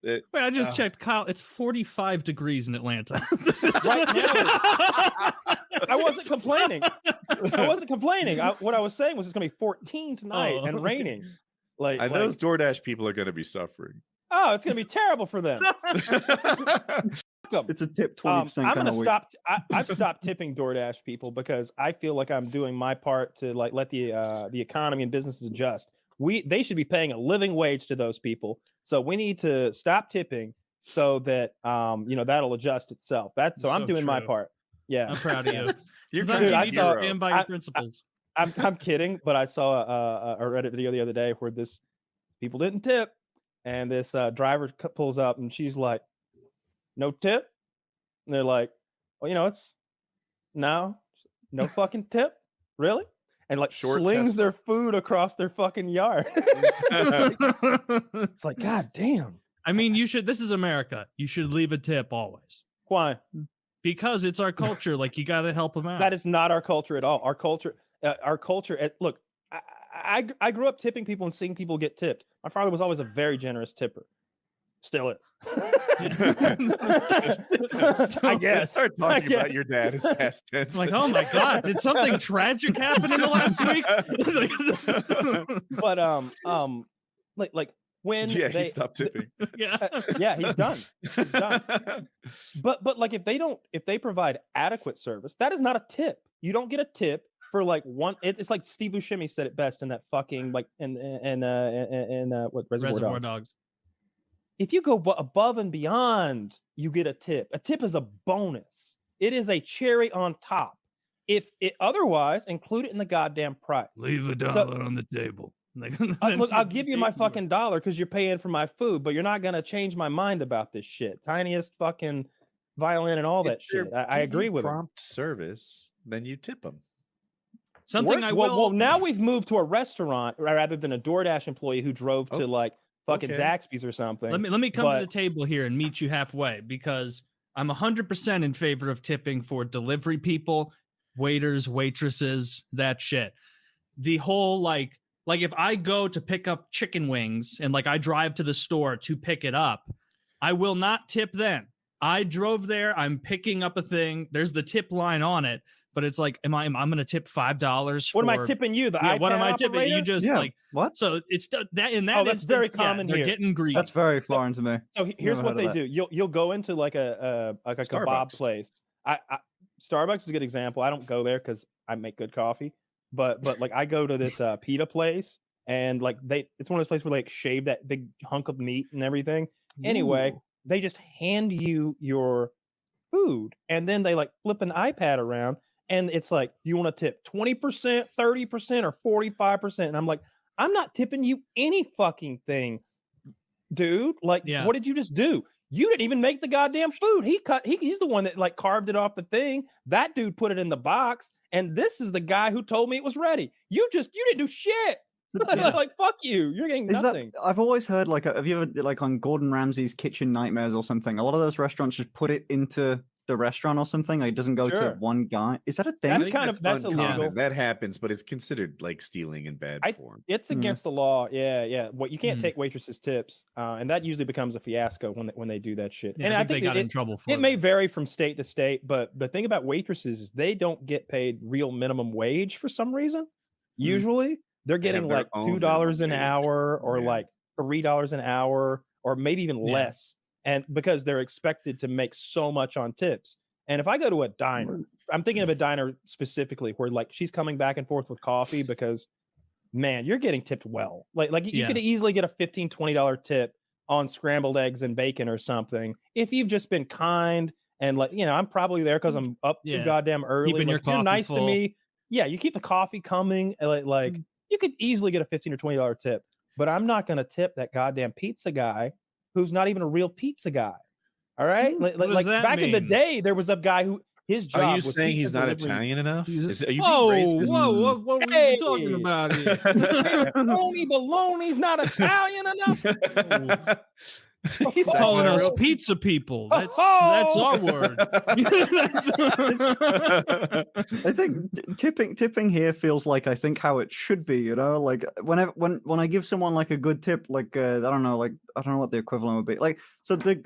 Wait, I just checked, Kyle. It's 45 degrees in Atlanta. Right now, I wasn't complaining. What I was saying was it's going to be 14 tonight and raining. Those DoorDash people are going to be suffering. Oh, it's going to be terrible for them. It's a tip 20%. I'm going to stop. I've stopped tipping DoorDash people because I feel like I'm doing my part to like let the economy and businesses adjust. They should be paying a living wage to those people. So we need to stop tipping so that that'll adjust itself. So I'm doing my part. Yeah, I'm proud of you. You're Sometimes you need to stand by your principles. I'm kidding, but I saw a Reddit video the other day where people didn't tip, and this driver pulls up and she's like, "No tip," and they're like, "Well, it's no fucking tip, really?" And like slings their food across their fucking yard. It's like, God damn. I mean, this is America. You should leave a tip always. Why? Because it's our culture. Like, you got to help them out. That is not our culture at all. Our culture. Look, I grew up tipping people and seeing people get tipped. My father was always a very generous tipper. Still is. I guess. Start talking about your dad as past tense. Like, oh my God, did something tragic happen in the last week? But like when he stopped tipping. Yeah, he's done. He's done. But like if they provide adequate service, that is not a tip. You don't get a tip for like one. It's like Steve Buscemi said it best in that fucking like in what Reservoir Dogs. If you go above and beyond, you get a tip. A tip is a bonus. It is a cherry on top. If it otherwise, include it in the goddamn price. Leave $1 on the table. Look, I'll give you my fucking $1 because you're paying for my food, but you're not gonna change my mind about this shit. Tiniest fucking violin and all that shit. I agree with prompt service. Then you tip them. Well, now we've moved to a restaurant rather than a DoorDash employee who drove to like fucking Zaxby's or something. Let me come to the table here and meet you halfway, because I'm 100% in favor of tipping for delivery people, waiters, waitresses, that shit. The whole like if I go to pick up chicken wings and like I drive to the store to pick it up, I will not tip then. I drove there, I'm picking up a thing, there's the tip line on it. But it's like, I'm going to tip $5. What am I tipping you? The iPad what am I operator? tipping? You just like what? So it's that in that. Oh, that's very common here. They're getting greedy. That's very foreign to me. So here's what they do. You'll go into like a kebab place. Starbucks is a good example. I don't go there because I make good coffee. But like I go to this pita place, and like it's one of those places where they like shave that big hunk of meat and everything. Ooh. Anyway, they just hand you your food, and then they like flip an iPad around. And it's like, you want to tip 20%, 30%, or 45%. And I'm like, I'm not tipping you any fucking thing, dude. Like, What did you just do? You didn't even make the goddamn food. He's the one that like carved it off the thing. That dude put it in the box. And this is the guy who told me it was ready. You didn't do shit. Like, fuck you. You're getting nothing. I've always heard, like, have you ever, like, on Gordon Ramsay's Kitchen Nightmares or something, a lot of those restaurants just put it into the restaurant or something? Like, it doesn't go to one guy. Is that a thing? That's illegal. That happens, but it's considered like stealing in bad form. It's against the law. Yeah. What you can't take waitresses' tips, and that usually becomes a fiasco when they do that shit. Yeah, and I think they got in trouble for it. It may vary from state to state, but the thing about waitresses is they don't get paid real minimum wage for some reason. Usually, they're getting like $2 an hour or like $3 an hour or maybe even less. And because they're expected to make so much on tips. And if I go to a diner, I'm thinking of a diner specifically where like she's coming back and forth with coffee because, man, you're getting tipped well. Like you could easily get a $15, $20 tip on scrambled eggs and bacon or something if you've just been kind and like, I'm probably there because I'm up too goddamn early. Keeping your coffee you're nice full. To me. Yeah, you keep the coffee coming. Like you could easily get a $15 or $20 tip, but I'm not going to tip that goddamn pizza guy who's not even a real pizza guy. All right. Like back in the day, there was a guy who his job. Are you was saying he's not Italian enough? Are you whoa, what were you talking about here? Tony Baloney's not Italian enough. He's calling us pizza people. That's our word. I think tipping here feels like I think how it should be. You know, like when I give someone like a good tip, like I don't know what the equivalent would be. Like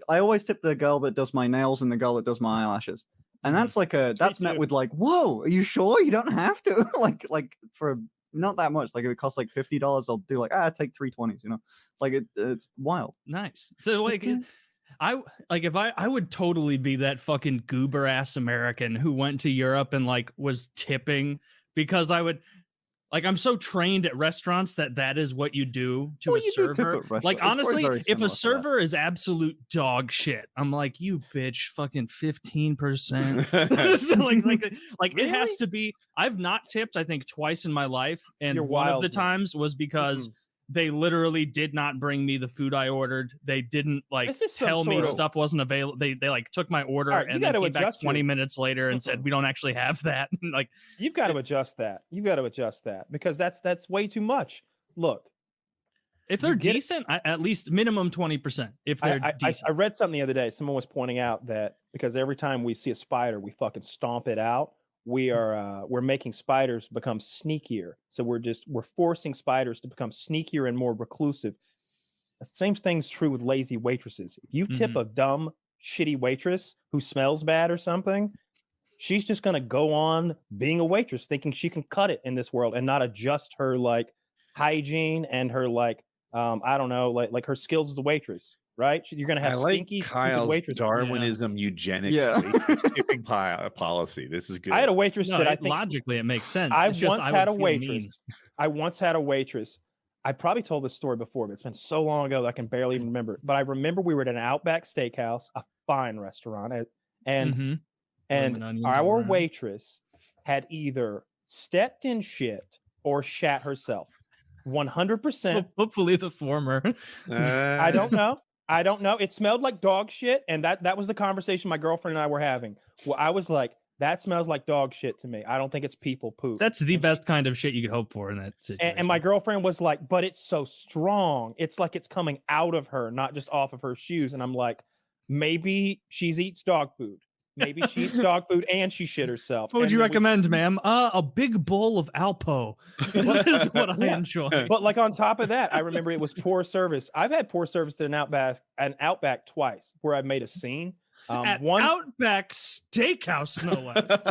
I always tip the girl that does my nails and the girl that does my eyelashes, and that's that's met with like, whoa, are you sure? You don't have to like for not that much. Like if it costs like $50, I'll do like take 320s. You know, like it's wild. Nice. So like. I would totally be that fucking goober ass American who went to Europe and like was tipping because I would like I'm so trained at restaurants that is what you do to a server. Like honestly, if a server is absolute dog shit, I'm like, you bitch, fucking 15%. So like really? It has to be. I've not tipped I think twice in my life, and one of the times was because they literally did not bring me the food I ordered. They didn't like tell me stuff wasn't available. They like took my order and then came back 20 minutes later and said, we don't actually have that. Like you've got to adjust that. You've got to adjust that because that's way too much. Look, if they're decent, at least minimum 20%. If they're decent. I read something the other day. Someone was pointing out that because every time we see a spider, we fucking stomp it out. We're making spiders become sneakier. So we're forcing spiders to become sneakier and more reclusive. The same thing's true with lazy waitresses. If you tip a dumb, shitty waitress who smells bad or something, she's just gonna go on being a waitress, thinking she can cut it in this world and not adjust her like hygiene and her like I don't know, like her skills as a waitress. Right, you're gonna have stinky Kyle's waitresses. Darwinism, eugenics, waitress tipping policy. This is good. I had a waitress that I think logically it makes sense. I once had a waitress. I probably told this story before, but it's been so long ago that I can barely even remember it. But I remember we were at an Outback Steakhouse, a fine restaurant, and our waitress had either stepped in shit or shat herself. 100%. Hopefully the former. I don't know. It smelled like dog shit, and that was the conversation my girlfriend and I were having. Well, I was like, that smells like dog shit to me. I don't think it's people poop. That's the best kind of shit you could hope for in that situation. And my girlfriend was like, but it's so strong. It's like it's coming out of her, not just off of her shoes. And I'm like, maybe she eats dog food. Maybe she eats dog food and she shit herself. What would you recommend, ma'am? A big bowl of Alpo. This is what I enjoy. But like on top of that, I remember it was poor service. I've had poor service at an Outback twice where I've made a scene. At Outback Steakhouse, no less.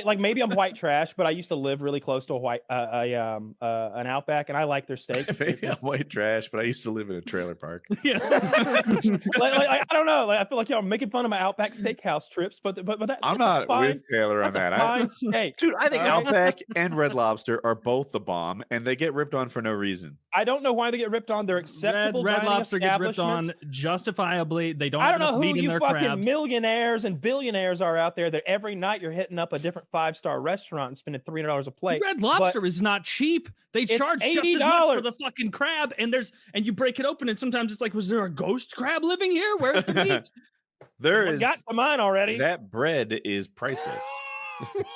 like maybe I'm white trash, but I used to live really close to an Outback, and I like their steak. Maybe I'm white trash, but I used to live in a trailer park. Yeah, I don't know. Like, I feel like y'all making fun of my Outback Steakhouse trips, but that I'm not with Taylor on that. Fine steak, dude. I think Outback and Red Lobster are both the bomb, and they get ripped on for no reason. I don't know why they get ripped on. They're acceptable. Red Lobster gets ripped on justifiably. They don't have enough meat in their crabs. Millionaires and billionaires are out there that every night you're hitting up a different 5-star restaurant and spending $300 a plate. Red Lobster is not cheap. They charge just as much for the fucking crab, and you break it open, and sometimes it's like, was there a ghost crab living here? Where's the meat? There is. Got to mine already. That bread is priceless.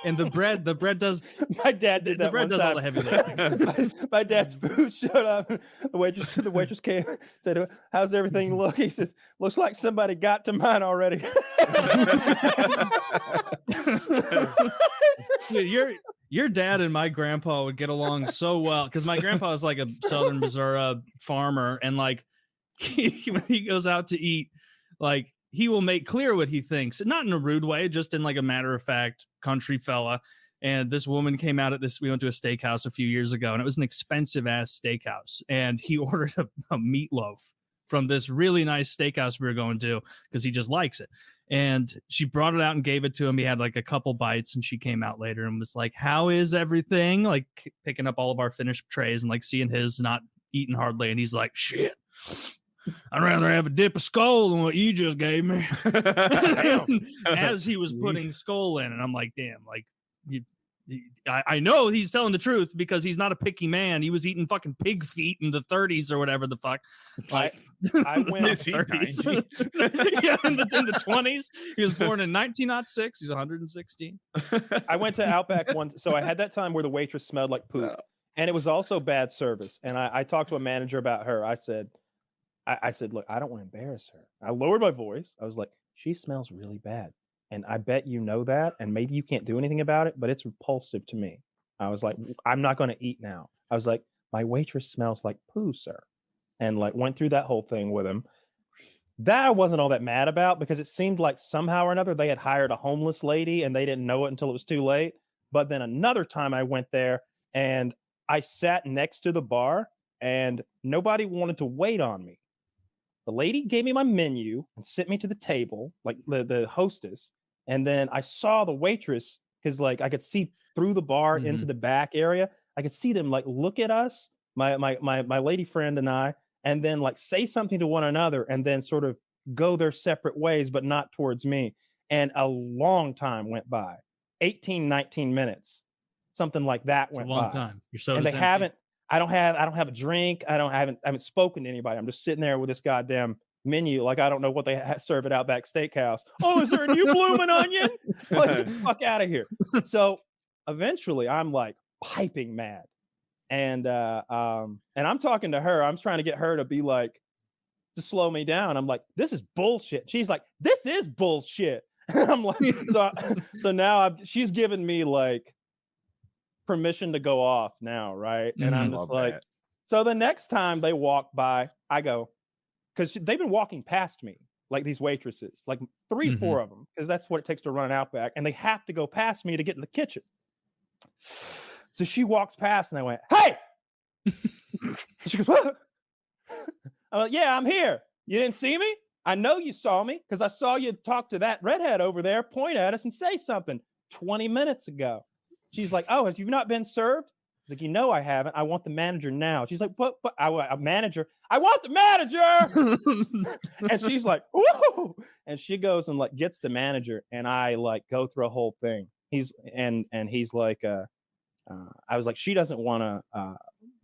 And the bread does. My dad did that. The bread does all the heavy lifting. my dad's food showed up. The waitress came, said, "How's everything look?" He says, "Looks like somebody got to mine already." Your dad and my grandpa would get along so well because my grandpa is like a Southern Missouri farmer, and like when he goes out to eat, like he will make clear what he thinks, not in a rude way, just in like a matter of fact country fella. And this woman came out at this. We went to a steakhouse a few years ago, and it was an expensive ass steakhouse. And he ordered a meatloaf from this really nice steakhouse we were going to because he just likes it. And she brought it out and gave it to him. He had like a couple bites, and she came out later and was like, "How is everything?" Like picking up all of our finished trays and like seeing his not eating hardly. And he's like, "Shit, I'd rather have a dip of skull than what you just gave me." As he was putting skull in, and I'm like, damn, like I know he's telling the truth because he's not a picky man. He was eating fucking pig feet in the 30s or whatever the fuck. Like I went 30s. Yeah, in the 20s. He was born in 1906. He's 116. I went to Outback once, so I had that time where the waitress smelled like poop, and it was also bad service. And I talked to a manager about her. I said, I said, look, I don't want to embarrass her. I lowered my voice. I was like, she smells really bad. And I bet you know that. And maybe you can't do anything about it, but it's repulsive to me. I was like, I'm not going to eat now. I was like, my waitress smells like poo, sir. And like went through that whole thing with him. That I wasn't all that mad about because it seemed like somehow or another they had hired a homeless lady and they didn't know it until it was too late. But then another time I went there and I sat next to the bar and nobody wanted to wait on me. The lady gave me my menu and sent me to the table, like the hostess. And then I saw the waitress because like I could see through the bar into the back area. I could see them like look at us, my lady friend and I, and then like say something to one another and then sort of go their separate ways, but not towards me. And a long time went by, 18, 19 minutes, something like that went by. A long time. You're so and they haven't. I don't have a drink. I haven't spoken to anybody. I'm just sitting there with this goddamn menu. Like, I don't know what they serve at Outback Steakhouse. Oh, is there a new blooming onion? Like, get the fuck out of here. So eventually I'm like piping mad. And I'm talking to her. I'm trying to get her to be like, to slow me down. I'm like, this is bullshit. She's like, this is bullshit. I'm like, so now she's giving me like permission to go off now, right? And I'm just like, so the next time they walk by, I go, because they've been walking past me, like these waitresses, like 3, 4 of them, because that's what it takes to run an Outback, and they have to go past me to get in the kitchen. So she walks past, and I went, "Hey!" She goes, "What?" I'm like, "Yeah, I'm here. You didn't see me? I know you saw me because I saw you talk to that redhead over there, point at us, and say something 20 minutes ago." She's like, "Oh, have you not been served?" I was like, "No, I haven't. I want the manager now." She's like, "But a manager? I want the manager!" And she's like, "Whoa!" And she goes and like gets the manager, and I like go through a whole thing. He's like, I was like, she doesn't want to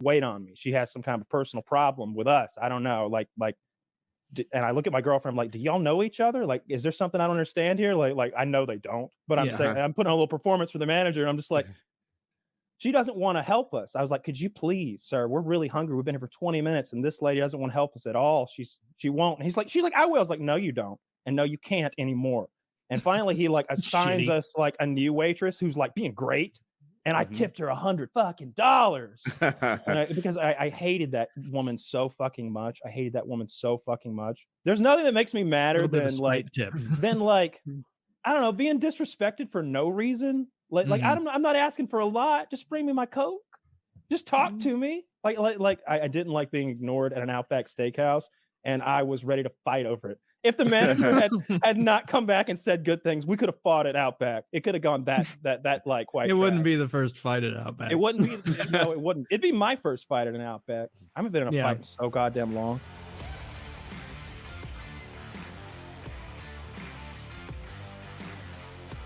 wait on me. She has some kind of personal problem with us. I don't know. And I look at my girlfriend, I'm like, do y'all know each other? Like, is there something I don't understand here? Like I know they don't, but I'm saying, I'm putting on a little performance for the manager. And I'm just like, she doesn't want to help us. I was like, could you please, sir? We're really hungry. We've been here for 20 minutes and this lady doesn't want to help us at all. She won't. And she's like, I will. I was like, no, you don't. And no, you can't anymore. And finally he like assigns us like a new waitress who's like being great. And I tipped her $100 fucking dollars because I hated that woman so fucking much. I hated that woman so fucking much. There's nothing that makes me madder than like, I don't know, being disrespected for no reason. Like I'm not asking for a lot. Just bring me my Coke. Just talk to me. Like I didn't like being ignored at an Outback Steakhouse, and I was ready to fight over it. If the manager had not come back and said good things, we could have fought it Outback. It could have gone that like white. It wouldn't be the first fight at Outback. It wouldn't be. No, it wouldn't. It'd be my first fight at an Outback. I haven't been in a fight in so goddamn long.